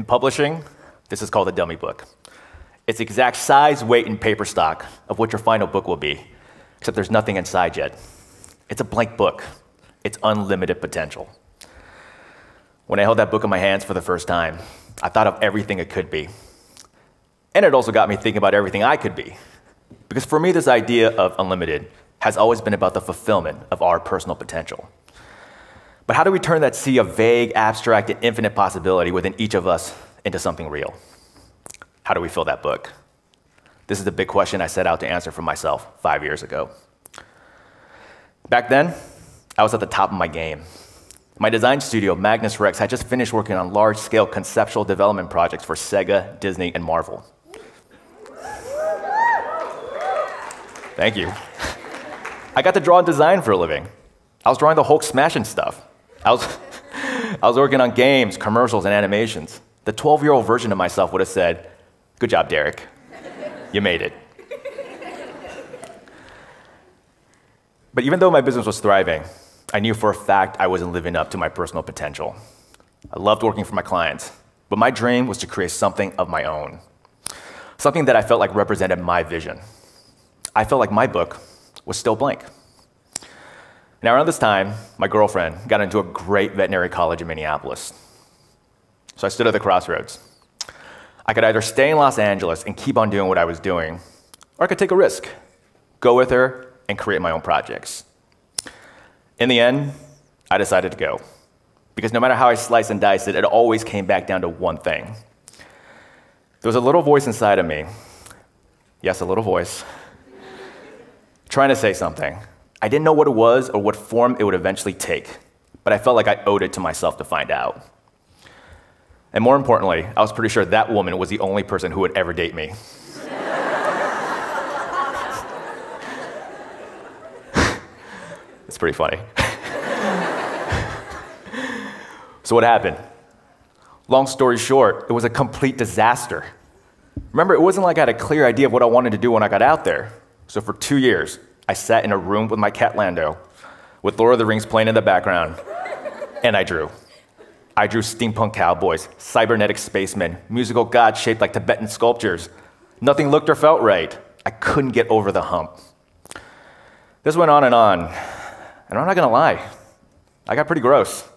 publishing, this is called a dummy book. It's exact size, weight, and paper stock of what your final book will be, except there's nothing inside yet. It's a blank book. It's unlimited potential. When I held that book in my hands for the first time, I thought of everything it could be. And it also got me thinking about everything I could be. Because for me, this idea of unlimited has always been about the fulfillment of our personal potential. But how do we turn that sea of vague, abstract, and infinite possibility within each of us into something real? How do we fill that book? This is the big question I set out to answer for myself 5 years ago. Back then, I was at the top of my game. My design studio, Magnus Rex, had just finished working on large-scale conceptual development projects for Sega, Disney, and Marvel. Thank you. I got to draw and design for a living. I was drawing the Hulk smashing stuff. I was working on games, commercials, and animations. The 12-year-old version of myself would have said, "Good job, Derick. You made it." But even though my business was thriving, I knew for a fact I wasn't living up to my personal potential. I loved working for my clients, but my dream was to create something of my own, something that I felt like represented my vision. I felt like my book was still blank. Now, around this time, my girlfriend got into a great veterinary college in Minneapolis. So I stood at the crossroads. I could either stay in Los Angeles and keep on doing what I was doing, or I could take a risk, go with her, and create my own projects. In the end, I decided to go, because no matter how I sliced and diced it, it always came back down to one thing. There was a little voice inside of me, yes, a little voice, trying to say something. I didn't know what it was or what form it would eventually take, but I felt like I owed it to myself to find out. And more importantly, I was pretty sure that woman was the only person who would ever date me. It's pretty funny. So what happened? Long story short, it was a complete disaster. Remember, it wasn't like I had a clear idea of what I wanted to do when I got out there. So for 2 years, I sat in a room with my cat Lando, with Lord of the Rings playing in the background, and I drew. I drew steampunk cowboys, cybernetic spacemen, musical gods shaped like Tibetan sculptures. Nothing looked or felt right. I couldn't get over the hump. This went on, and I'm not gonna lie, I got pretty gross.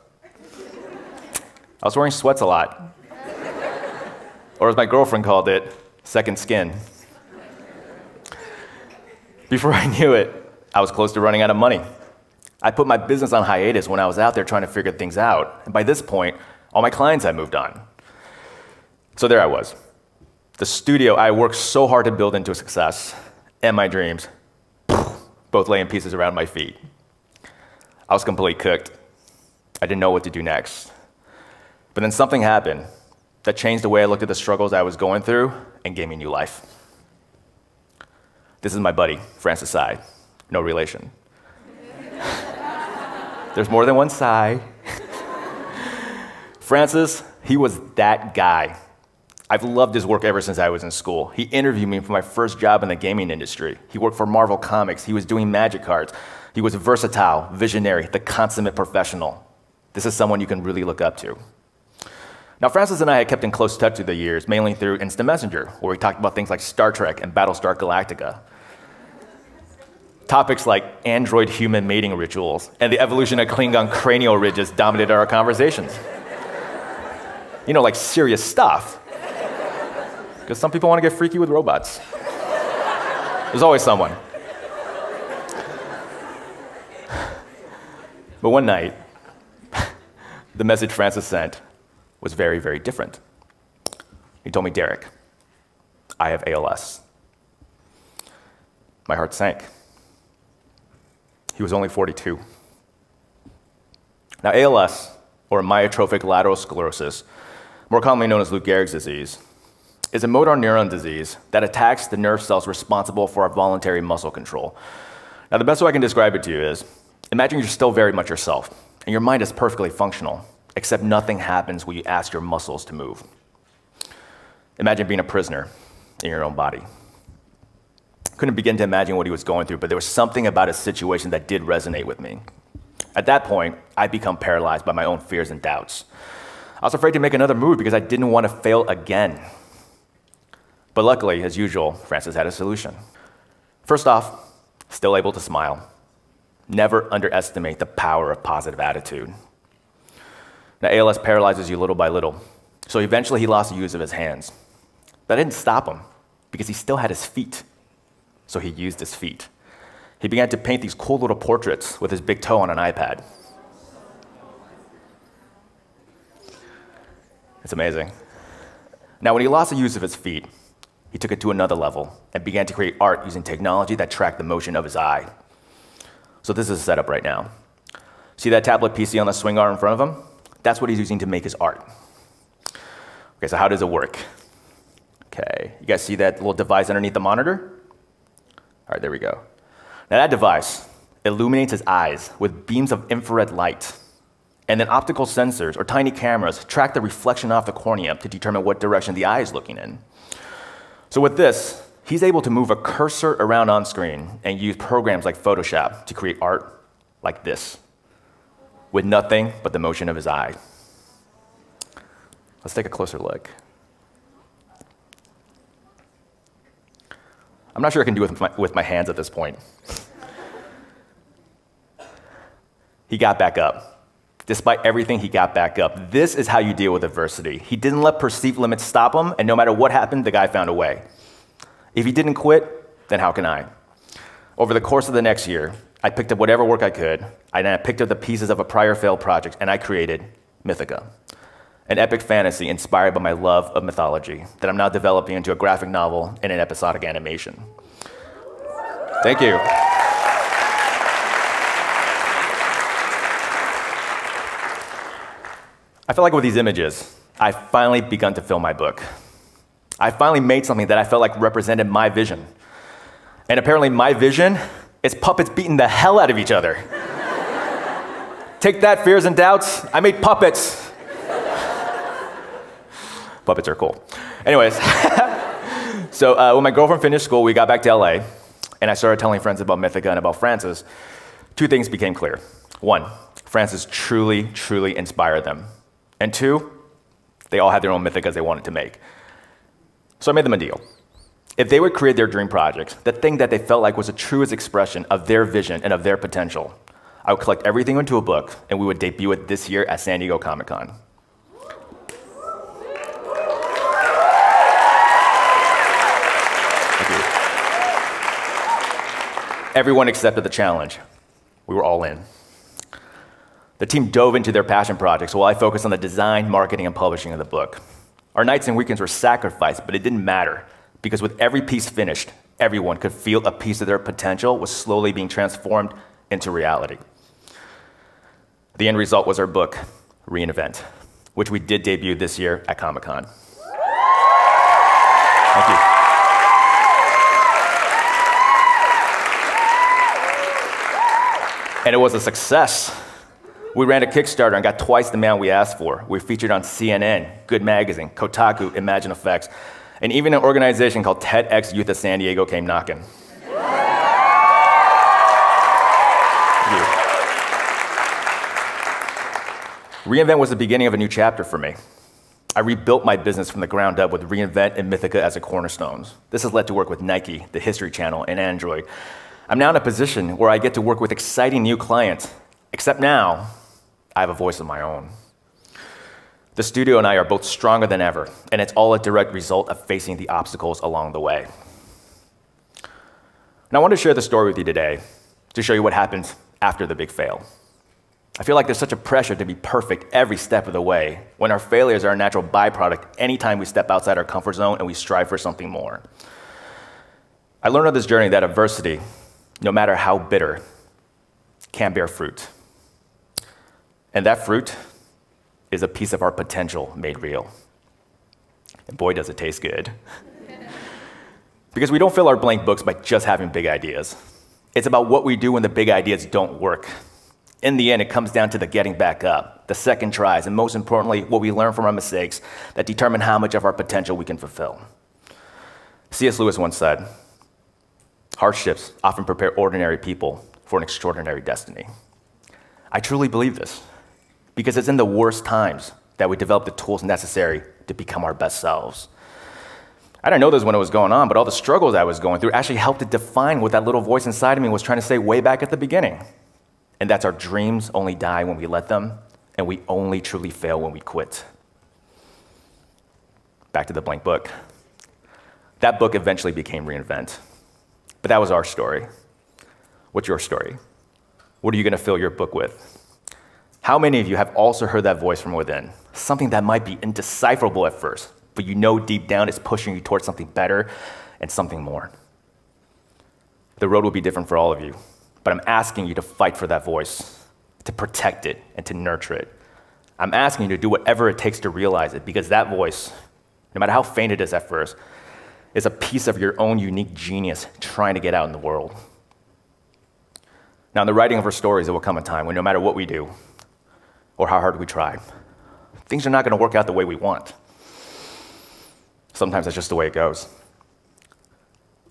I was wearing sweats a lot. Or as my girlfriend called it, second skin. Before I knew it, I was close to running out of money. I put my business on hiatus when I was out there trying to figure things out. And by this point, all my clients had moved on. So there I was. The studio I worked so hard to build into a success, and my dreams, both laying pieces around my feet. I was completely cooked. I didn't know what to do next. But then something happened that changed the way I looked at the struggles I was going through and gave me new life. This is my buddy, Francis Tsai. No relation. There's more than one Tsai. Francis, he was that guy. I've loved his work ever since I was in school. He interviewed me for my first job in the gaming industry. He worked for Marvel Comics. He was doing magic cards. He was versatile, visionary, the consummate professional. This is someone you can really look up to. Now, Francis and I had kept in close touch through the years, mainly through Instant Messenger, where we talked about things like Star Trek and Battlestar Galactica. Topics like android-human mating rituals and the evolution of Klingon cranial ridges dominated our conversations. You know, like serious stuff. Because some people want to get freaky with robots. There's always someone. But one night, the message Francis sent was very, very different. He told me, "Derick, I have ALS." My heart sank. He was only 42. Now, ALS, or myotrophic lateral sclerosis, more commonly known as Lou Gehrig's disease, is a motor neuron disease that attacks the nerve cells responsible for our voluntary muscle control. Now, the best way I can describe it to you is, imagine you're still very much yourself, and your mind is perfectly functional, except nothing happens when you ask your muscles to move. Imagine being a prisoner in your own body. Couldn't begin to imagine what he was going through, but there was something about his situation that did resonate with me. At that point, I'd become paralyzed by my own fears and doubts. I was afraid to make another move because I didn't want to fail again. But luckily, as usual, Francis had a solution. First off, still able to smile. Never underestimate the power of positive attitude. Now, ALS paralyzes you little by little, so eventually he lost the use of his hands. That didn't stop him, because he still had his feet, so he used his feet. He began to paint these cool little portraits with his big toe on an iPad. It's amazing. Now, when he lost the use of his feet, he took it to another level and began to create art using technology that tracked the motion of his eye. So this is a setup right now. See that tablet PC on the swing arm in front of him? That's what he's using to make his art. Okay, so how does it work? Okay, you guys see that little device underneath the monitor? All right, there we go. Now that device illuminates his eyes with beams of infrared light. And then optical sensors, or tiny cameras, track the reflection off the cornea to determine what direction the eye is looking in. So with this, he's able to move a cursor around on screen and use programs like Photoshop to create art like this, with nothing but the motion of his eye. Let's take a closer look. I'm not sure I can do it with my hands at this point. He got back up. Despite everything, he got back up. This is how you deal with adversity. He didn't let perceived limits stop him, and no matter what happened, the guy found a way. If he didn't quit, then how can I? Over the course of the next year, I picked up whatever work I could, and I picked up the pieces of a prior failed project, and I created Mythica, an epic fantasy inspired by my love of mythology that I'm now developing into a graphic novel and an episodic animation. Thank you. I feel like with these images, I've finally begun to fill my book. I finally made something that I felt like represented my vision. And apparently my vision is puppets beating the hell out of each other. Take that, fears and doubts. I made puppets. Puppets are cool. Anyways, so when my girlfriend finished school, we got back to LA, and I started telling friends about Mythica and about Francis. Two things became clear. One, Francis truly, truly inspired them. And two, they all had their own Mythicas they wanted to make. So I made them a deal. If they would create their dream project, the thing that they felt like was the truest expression of their vision and of their potential, I would collect everything into a book, and we would debut it this year at San Diego Comic-Con. Thank you. Everyone accepted the challenge. We were all in. The team dove into their passion projects while I focused on the design, marketing, and publishing of the book. Our nights and weekends were sacrificed, but it didn't matter, because with every piece finished, everyone could feel a piece of their potential was slowly being transformed into reality. The end result was our book, Reinvent, which we did debut this year at Comic-Con. Thank you. And it was a success. We ran a Kickstarter and got twice the amount we asked for. We were featured on CNN, Good Magazine, Kotaku, Imagine Effects, and even an organization called TEDxYouth SanDiego came knocking. Reinvent was the beginning of a new chapter for me. I rebuilt my business from the ground up with Reinvent and Mythica as the cornerstones. This has led to work with Nike, the History Channel, and Android. I'm now in a position where I get to work with exciting new clients, except now, I have a voice of my own. The studio and I are both stronger than ever, and it's all a direct result of facing the obstacles along the way. And I want to share the story with you today to show you what happens after the big fail. I feel like there's such a pressure to be perfect every step of the way, when our failures are a natural byproduct anytime we step outside our comfort zone and we strive for something more. I learned on this journey that adversity, no matter how bitter, can bear fruit. And that fruit is a piece of our potential made real. And boy, does it taste good. Because we don't fill our blank books by just having big ideas. It's about what we do when the big ideas don't work. In the end, it comes down to the getting back up, the second tries, and most importantly, what we learn from our mistakes that determine how much of our potential we can fulfill. C.S. Lewis once said, "Hardships often prepare ordinary people for an extraordinary destiny." I truly believe this, because it's in the worst times that we develop the tools necessary to become our best selves. I didn't know this when it was going on, but all the struggles I was going through actually helped to define what that little voice inside of me was trying to say way back at the beginning. And that's our dreams only die when we let them, and we only truly fail when we quit. Back to the blank book. That book eventually became Reinvent. But that was our story. What's your story? What are you going to fill your book with? How many of you have also heard that voice from within? Something that might be indecipherable at first, but you know deep down it's pushing you towards something better and something more. The road will be different for all of you, but I'm asking you to fight for that voice, to protect it, and to nurture it. I'm asking you to do whatever it takes to realize it, because that voice, no matter how faint it is at first, is a piece of your own unique genius trying to get out in the world. Now, in the writing of our stories, there will come a time when no matter what we do or how hard we try, things are not going to work out the way we want. Sometimes that's just the way it goes.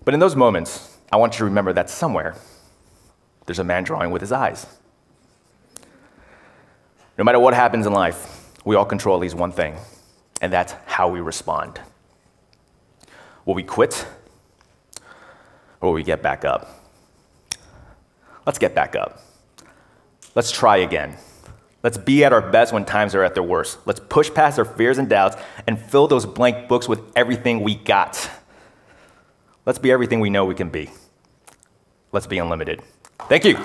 But in those moments, I want you to remember that somewhere there's a man drawing with his eyes. No matter what happens in life, we all control at least one thing, and that's how we respond. Will we quit, or will we get back up? Let's get back up. Let's try again. Let's be at our best when times are at their worst. Let's push past our fears and doubts and fill those blank books with everything we got. Let's be everything we know we can be. Let's be unlimited. Thank you.